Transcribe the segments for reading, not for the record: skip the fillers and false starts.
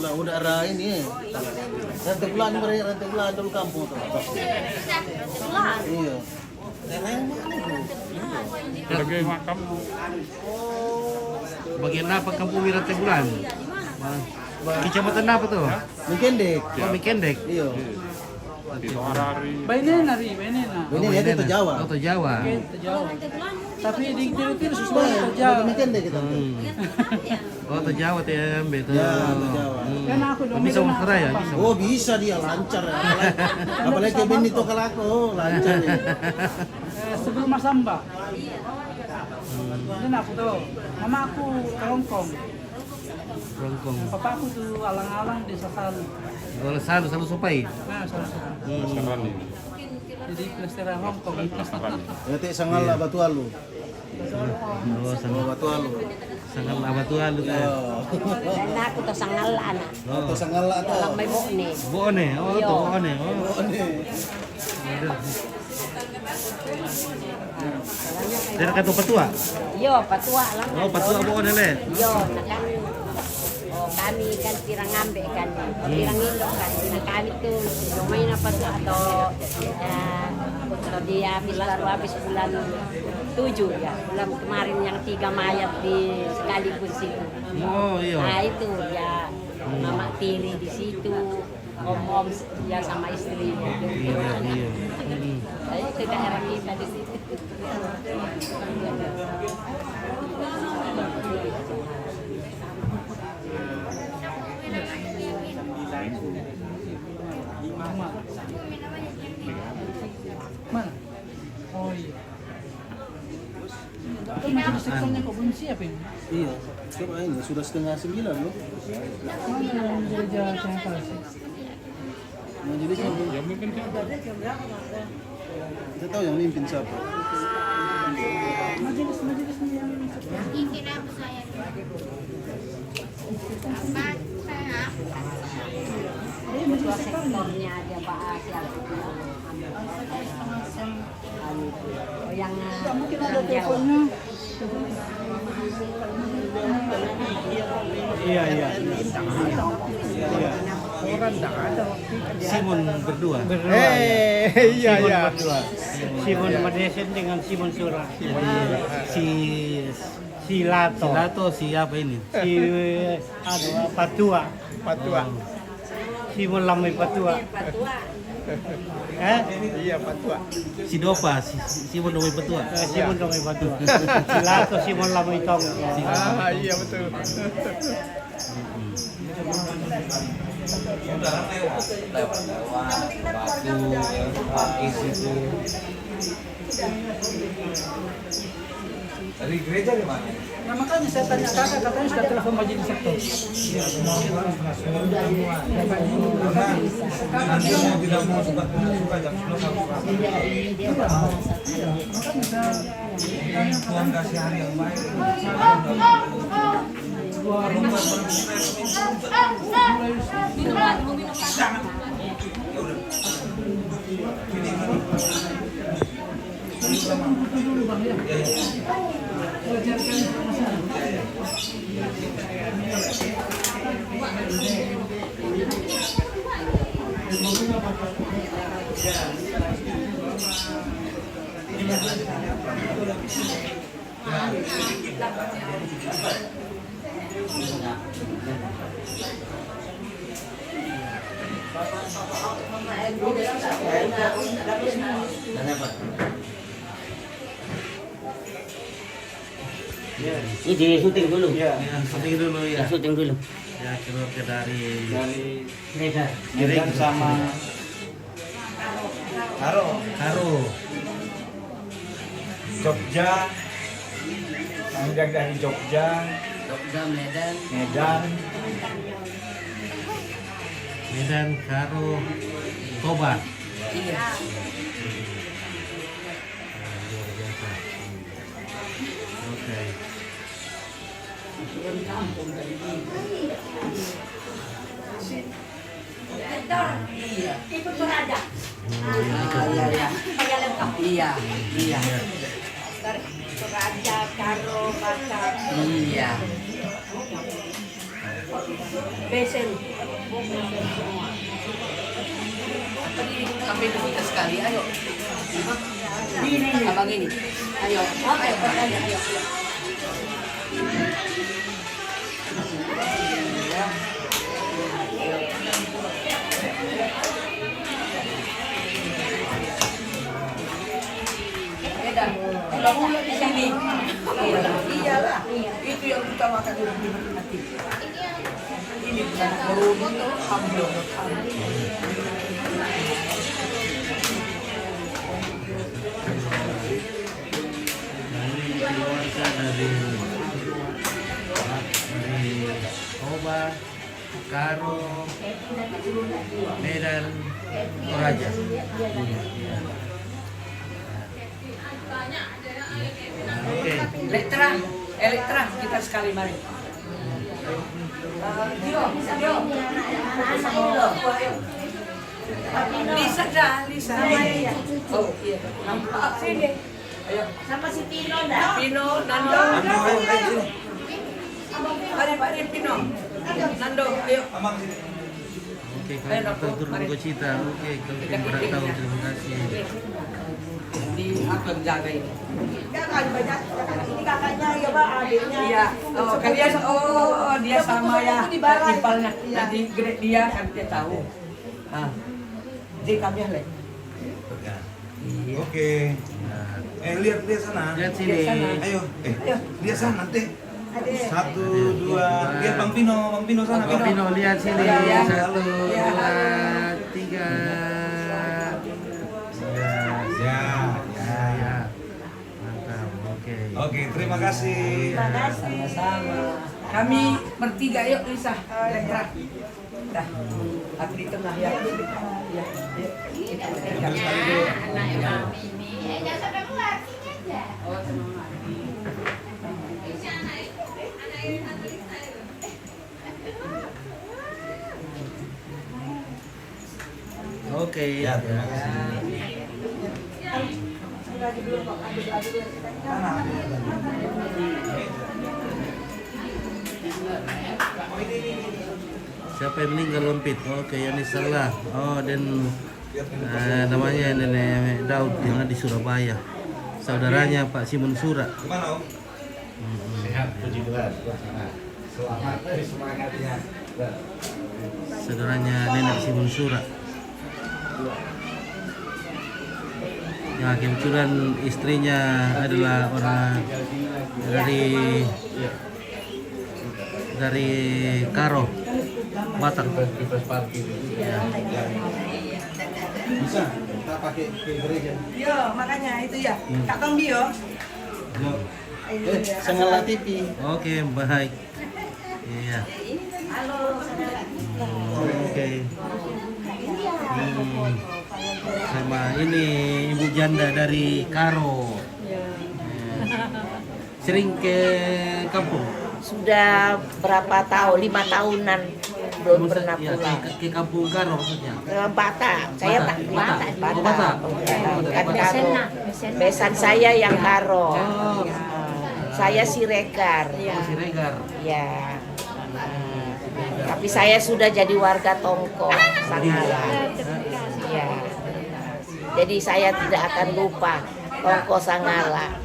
lah, udah ada ini. Rantai bulan ini, rantai bulan dulu kampung tuh. Iya. Sebagai makam. Bagian apa kampung Rantai Bulan? Kecamatan apa tuh? Mikendek. Oh, Mikendek. Iya. Itu Harari. Bainena. Ini dia itu Jawa. Oh, itu Jawa. Jawa. Tapi di Filipina Wah, sesuai itu Jawa. Mikendek kita. Oh, itu Jawa tuh ya, Mbak. Itu. Ya, itu Jawa. Kan aku dong. Bisa Sumatera ya? Bisa. Oh bisa dia lancar. Apalagi kayak Benny itu kalau aku lancar dia. Sebelum Mas Samba. Dan aku tuh, mama aku ke Hongkong. Rongkong. Papa aku tuh alang-alang di Sasalu. Oh, selalu supai. Nah, salah. Sarani. Jadi pelestarian Hongkong. Nanti sangal lah batu alu. Oh, Sangal batu alu. sangat abatuan lu kan. Dan aku to sangal anak. Atau sangal lah atau. Lang may buo ni. Boone, oh Iya. to boone. Oh. Dari kata patua. Yo, patua lang. Oh, patua boone le. Yo, nakan kami kan pirang ngambe kan. Pirang indo kan. Na kami tuh lumay na pa atau dia habis bulan 7 ya. Bulan kemarin yang 3 mayat di sekaligus itu. Oh iya. Nah itu ya mama tiri di situ, om ya sama istrinya. Iya, iya. Saya ke daerah kita di situ. Mana? Oh iya. Itu majelis sekolahnya kok belum siap ini? Iya. Coba ini sudah 8:30 loh. Mana yang gereja saya kasih? Majelis Ya mungkin siapa? kita tahu yang mimpin siapa. Majelis-majelisnya yang Ketua sektornya ada Pak Asia. Oh yang mungkin ada teleponnya. Iya, iya. Orang tak ada. Simon berdua. Iya iya. Berdua. Simon Madesen dengan Simon Sura. Si Silato. Silato siapa ini? Si Patua. Patua. Simon Lamai Patua. Iya, Patua. Si Dova, Simon Domai Patua. Simon Lamai Patua. Silato Simon Lamai Tong. Iya betul. Dari gereja di mana? Nah makanya saya tanya kakak, katanya sudah telepon majelis sektor. Karena dia mau tidak mau suka jam 10 Tuhan kasih hari yang baik. Ini di syuting dulu. Ya, syuting dulu ya. Syuting dulu. Ya, keluarga dari Mereka. Medan sama Haro. Jogja, kemudian dari Jogja, Jogja, Medan. Medan, Haro, Toba. Iya. Luar biasa. Oke. Ikut berada. Iya. Iya. Berada karo bakar. Iya. Besen. Sampai itu kita sekali, ayo. Abang ini. Ayo. Ayo, pertanyaan, ayo. Ulang di sini. Iyalah. Itu yang utamakan di hati. Ini bukan corona, ambil. Keluarga dari Oba, Karo, Medan, Toraja. Oke. Elektra kita sekali mari. Dio. Lisa. Oh iya. Nampak sini. Ayo. Sama si Pino dah. Pino, Nando. Mari Pino. Nando, ayo. Oke, kalau kita turun ke Cita, oke, kalau kita tahu, terima kasih. Di aku yang jaga ini. Ini kakaknya ya Pak, adiknya. Iya. Oh, kalian dia sama ya. Ipalnya. Nanti gede dia kan dia tahu. Ah. Jadi kami lagi. Oke. Lihat sana. Lihat sini. Ayo. Lihat sana nanti. 1, 2. Lihat Bang Pino sana. Bang Pino, lihat sini. Ya. 1, 2, 3. Ya. Mantap. Oke, terima kasih. Sama-sama. Kami bertiga yuk Lisa. Elektra. Dah. Aku di tengah ya. Ya. Kita bertiga sekali dulu. Jangan sampai keluar, sini aja. Oh, semangat. Oke. Ya, terima kasih. Siapa yang meninggal Lompit? Oke, ini salah. Oh, dan namanya Nenek Daud yang ada di Surabaya. Saudaranya Pak Simon Sura. Gimana Om? Sehat, puji Tuhan. Selamat, semangatnya. Saudaranya Nenek Simon Sura. Ya, kebetulan istrinya adalah orang dari Karo, Batak. Ya. Bisa, kita pakai ke gereja. Yo, makanya itu ya. Kak Tong Bio. Sengala TV. Oke, baik. Iya. Oke. Sama ini ibu janda dari Karo. Sering ke kampung? Sudah berapa tahun, 5 tahunan belum pernah Ya, pulang. ke kampung Karo maksudnya? Ke Batak, saya Batak. tak Batak. Oh, Batak. Kan Karo. Besan saya yang Karo. Oh. Saya Siregar. Oh, Siregar. Ya. Tapi saya sudah jadi warga Tongko, Sangala. Ya. Jadi saya tidak akan lupa Tongko Sangala.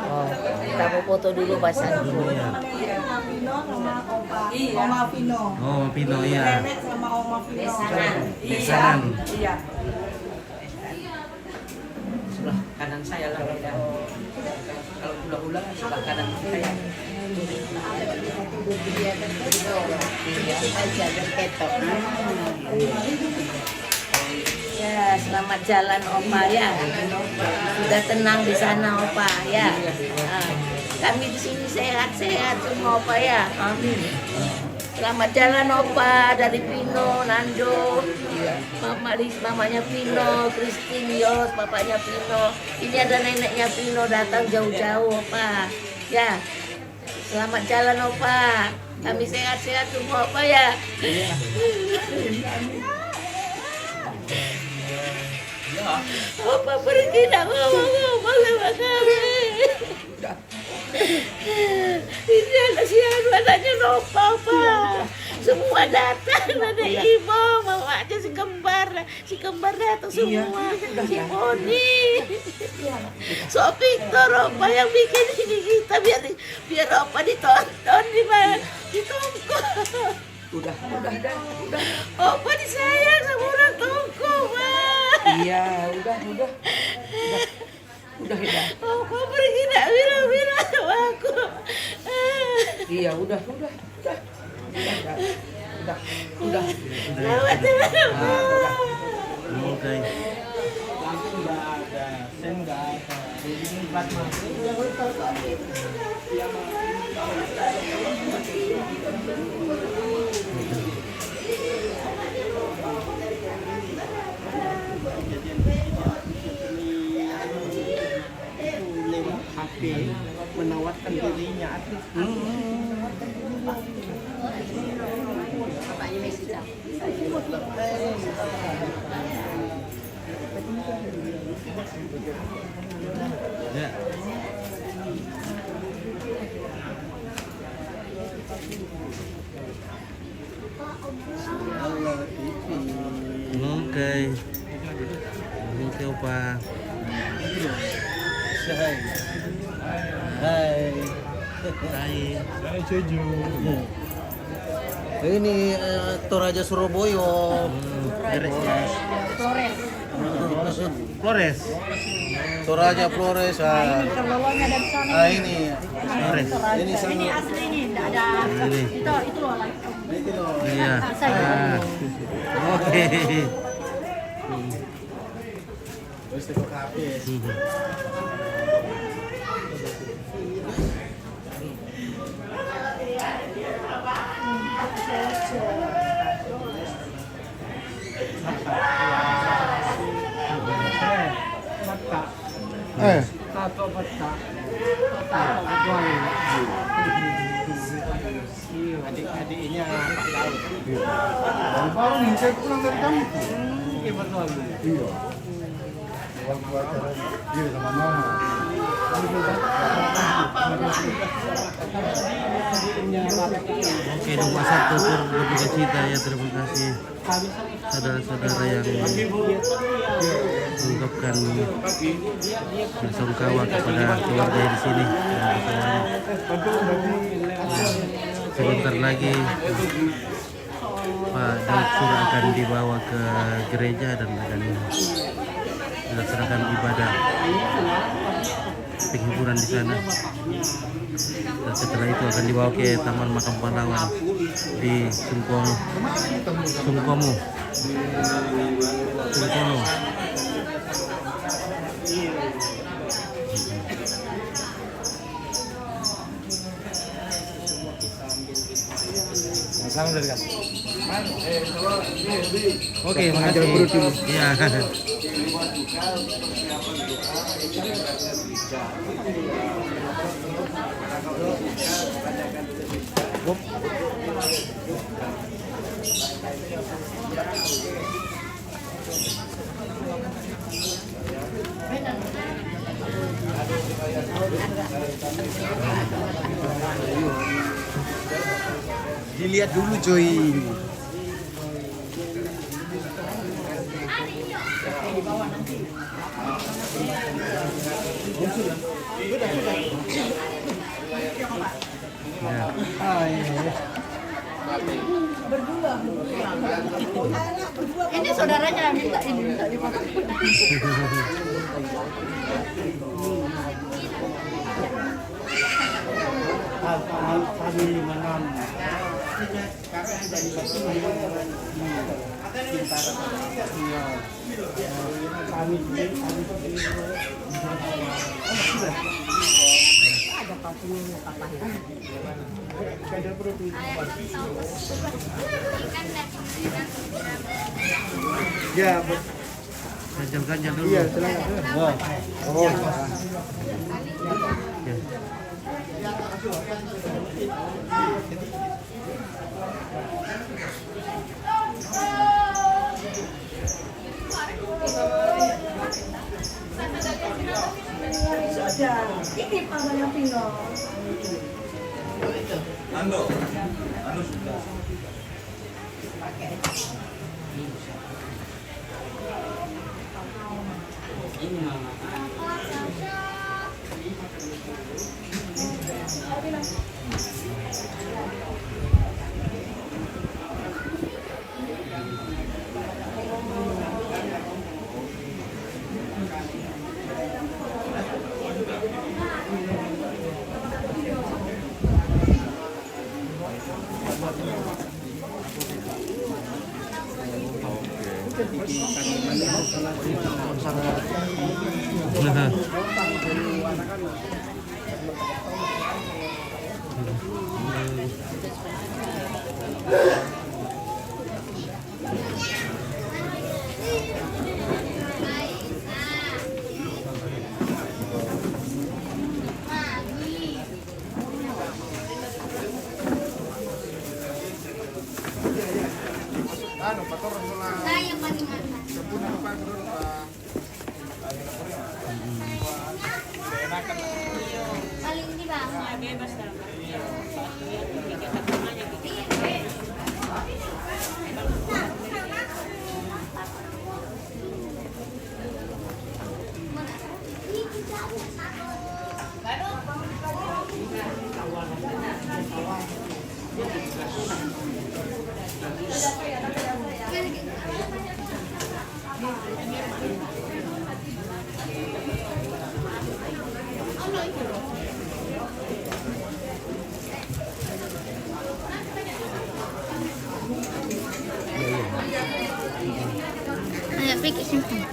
Oh, kita mau foto dulu Pak Sandu. Pino sama Oma Pino. Oh, Pino ya. Nenek sama Oma Pino. Besanan. Iya. Sebelah kanan saya lah. Kalau ulang-ulang sebelah kanan saya. Ya, selamat jalan Opa ya. Sudah tenang di sana Opa ya. Nah, kami di sini sehat-sehat semua Opa ya. Amin. Selamat jalan Opa dari Pino, Nando, mamanya Pino, Christine, Yos, bapaknya Pino. Ini ada neneknya Pino datang jauh-jauh Opa. Ya, selamat jalan Opa. Kami sehat-sehat semua Opa ya. Opa pergi, tidak mau sama kami. Ini kasihan anaknya Nova, Pak. Semua datang, ada ibu, mamanya si kembar datang semua, si Boni, so Victor, Opa yang bikin ini kita biar Opa ditonton di tongko. Udah. Opa disayang sama orang tongko, Pak. Iya, udah. Udah. Opa pergi nak bilang sama aku. Iya, udah. Lewat Oke. HP menawarkan dirinya artis. Bapaknya Messi Cak. Ya. Oke. Oke, Opa. Hai. Hai. Hai. Ini Toraja Surabaya. Flores. Toraja Flores. Bawahnya dari sana. Ah ini. Flores. Ini Ini asli nih, enggak ada. Ini. Itu loh. Iya. Ah. Oke. Wis teko kabeh. Adik-adiknya Pak Daud. Baru nih saya pulang dari kampung. Iya. Iya sama mama. Oke, 21 berduka cita ya, terima kasih saudara-saudara yang mengucapkan bersungkawa kepada keluarga di sini. Sebentar lagi Pak Daud Sur akan dibawa ke gereja dan akan dilaksanakan ibadah penghiburan di sana. Dan setelah itu akan dibawa ke Taman Makam Pahlawan di Sungkono. Oke, makasih. Iya. Dilihat dulu coy. Ini saudaranya minta dipoto. Kami menang. Ya, Ganjal dulu. iya, silakan. Oh. Ya. Sudah, ini Pak Bayang Pino. Paling di bawah. Ayo pikir simpan.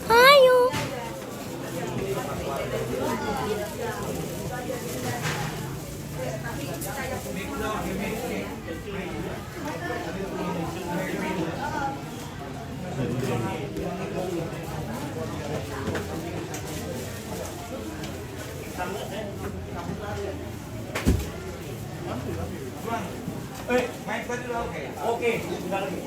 Ayo. Main tadi oke. Oke, sudah lagi.